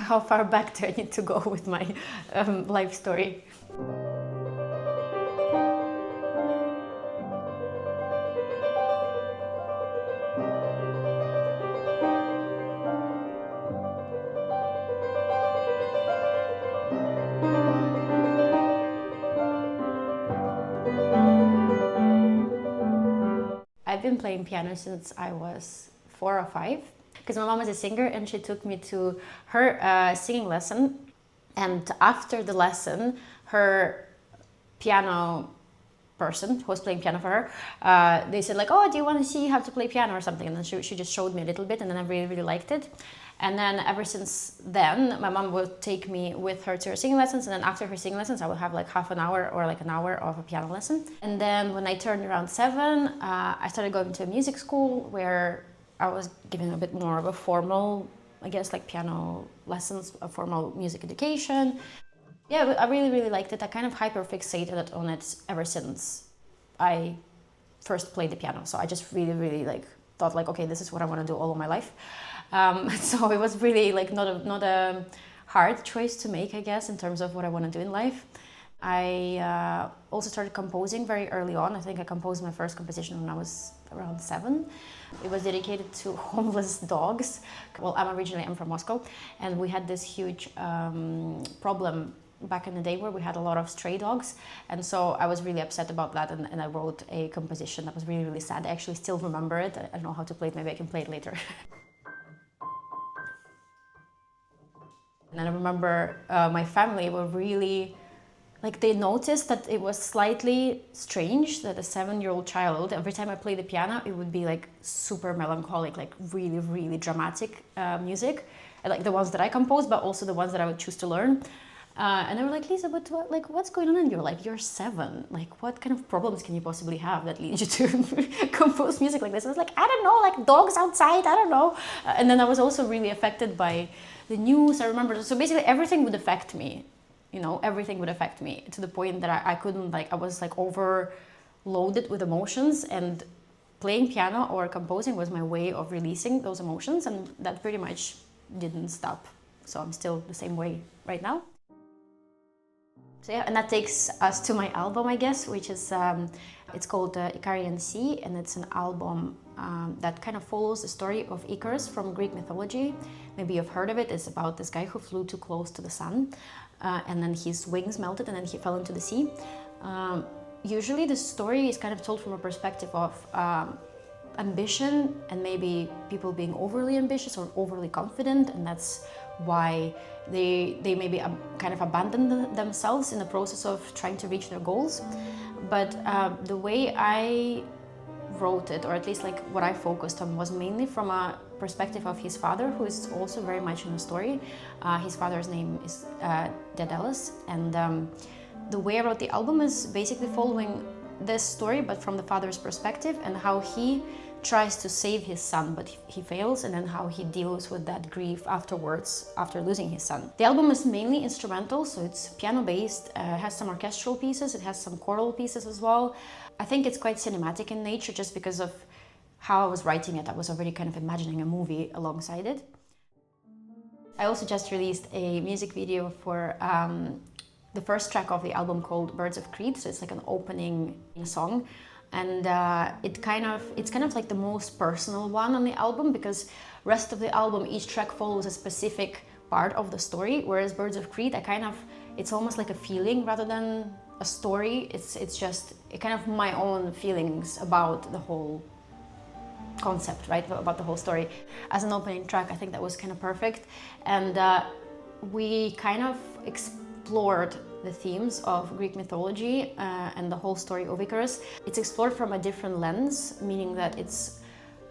how far back do I need to go with my life story? I've been playing piano since I was 4 or 5, because my mom is a singer and she took me to her singing lesson. And after the lesson, her piano person who was playing piano for her, they said like, oh, do you want to see how to play piano or something? And then she just showed me a little bit, and then I really, really liked it. And then ever since then, my mom would take me with her to her singing lessons, and then after her singing lessons, I would have like half an hour or like an hour of a piano lesson. And then when I turned around 7, I started going to a music school where I was given a bit more of a formal, I guess, like piano lessons, a formal music education. Yeah, I really, really liked it. I kind of hyper-fixated on it ever since I first played the piano. So I just really, really like thought like, okay, this is what I want to do all of my life. So it was really like not a hard choice to make, I guess, in terms of what I want to do in life. I also started composing very early on. I think I composed my first composition when I was around 7. It was dedicated to homeless dogs. Well, I'm from Moscow, and we had this huge problem back in the day where we had a lot of stray dogs, and so I was really upset about that, and I wrote a composition that was really, really sad. I actually still remember it. I don't know how to play it. Maybe I can play it later. And I remember my family were really, like, they noticed that it was slightly strange that a 7-year-old child, every time I played the piano, it would be like super melancholic, like really, really dramatic music, like the ones that I composed, but also the ones that I would choose to learn. And they were like, Lisa, but what's going on in your life? You're 7. Like, what kind of problems can you possibly have that lead you to compose music like this? I was like, I don't know, like dogs outside, I don't know. And then I was also really affected by the news, I remember. So basically everything would affect me, you know, everything would affect me to the point that I couldn't, like, I was like overloaded with emotions, and playing piano or composing was my way of releasing those emotions, and that pretty much didn't stop. So I'm still the same way right now. So yeah, and that takes us to my album, I guess, which is, it's called Icarian Sea, and it's an album that kind of follows the story of Icarus from Greek mythology. Maybe you've heard of it. It's about this guy who flew too close to the sun, and then his wings melted, and then he fell into the sea. Usually the story is kind of told from a perspective of ambition, and maybe people being overly ambitious or overly confident, and that's why they maybe kind of abandon themselves in the process of trying to reach their goals. But the way I wrote it, or at least like what I focused on, was mainly from a perspective of his father, who is also very much in the story. His father's name is Daedalus, and the way I wrote the album is basically following this story, but from the father's perspective, and how he tries to save his son, but he fails, and then how he deals with that grief afterwards, after losing his son. The album is mainly instrumental, so it's piano-based, has some orchestral pieces, it has some choral pieces as well. I think it's quite cinematic in nature, just because of how I was writing it. I was already kind of imagining a movie alongside it. I also just released a music video for the first track of the album called Birds of Crete, so it's like an opening song. And it's kind of like the most personal one on the album, because rest of the album, each track follows a specific part of the story, whereas Birds of Crete, it's almost like a feeling rather than a story. It's just kind of my own feelings about the whole concept, right, about the whole story. As an opening track, I think that was kind of perfect, and we kind of explored the themes of Greek mythology and the whole story of Icarus. It's explored from a different lens, meaning that it's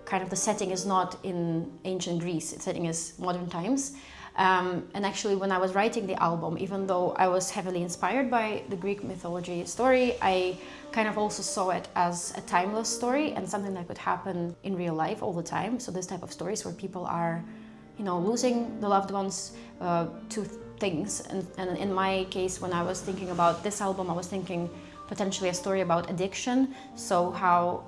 kind of, the setting is not in ancient Greece, the setting is modern times. And actually, when I was writing the album, even though I was heavily inspired by the Greek mythology story, I kind of also saw it as a timeless story and something that could happen in real life all the time. So this type of stories where people are, you know, losing the loved ones to things. And in my case, when I was thinking about this album, I was thinking potentially a story about addiction. So how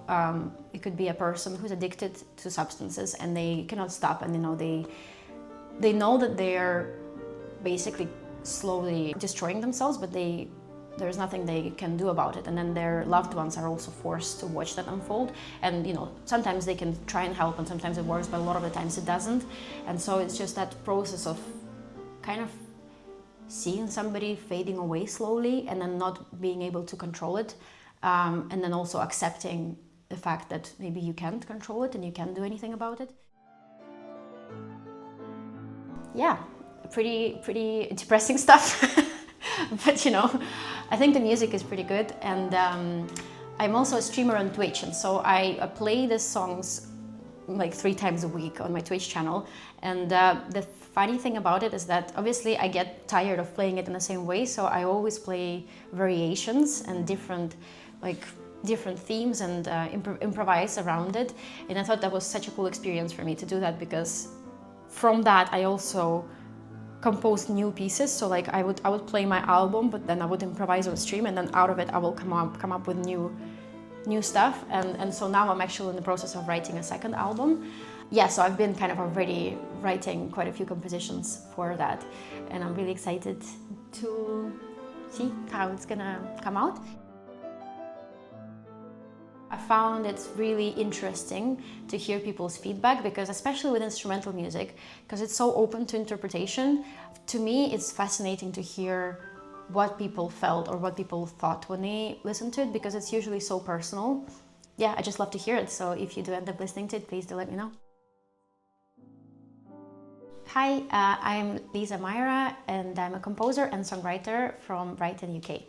it could be a person who's addicted to substances and they cannot stop, and you know, they know that they're basically slowly destroying themselves, but there's nothing they can do about it. And then their loved ones are also forced to watch that unfold. And sometimes they can try and help, and sometimes it works, but a lot of the times it doesn't. And so it's just that process of kind of seeing somebody fading away slowly and then not being able to control it. And then also accepting the fact that maybe you can't control it and you can't do anything about it. Yeah, pretty depressing stuff. But I think the music is pretty good. And I'm also a streamer on Twitch, and so I play the songs like 3 times a week on my Twitch channel. And the funny thing about it is that obviously I get tired of playing it in the same way, so I always play variations and different themes and improvise around it. And I thought that was such a cool experience for me to do that, because from that I also composed new pieces. So like I would play my album, but then I would improvise on stream, and then out of it I will come up with new stuff. And so now I'm actually in the process of writing a second album. Yeah, so I've been kind of already writing quite a few compositions for that, and I'm really excited to see how it's gonna come out. I found it's really interesting to hear people's feedback, because especially with instrumental music, because it's so open to interpretation, to me it's fascinating to hear what people felt or what people thought when they listened to it, because it's usually so personal. Yeah, I just love to hear it, so if you do end up listening to it, please do let me know. Hi, I'm Liza Myra, and I'm a composer and songwriter from Brighton, UK.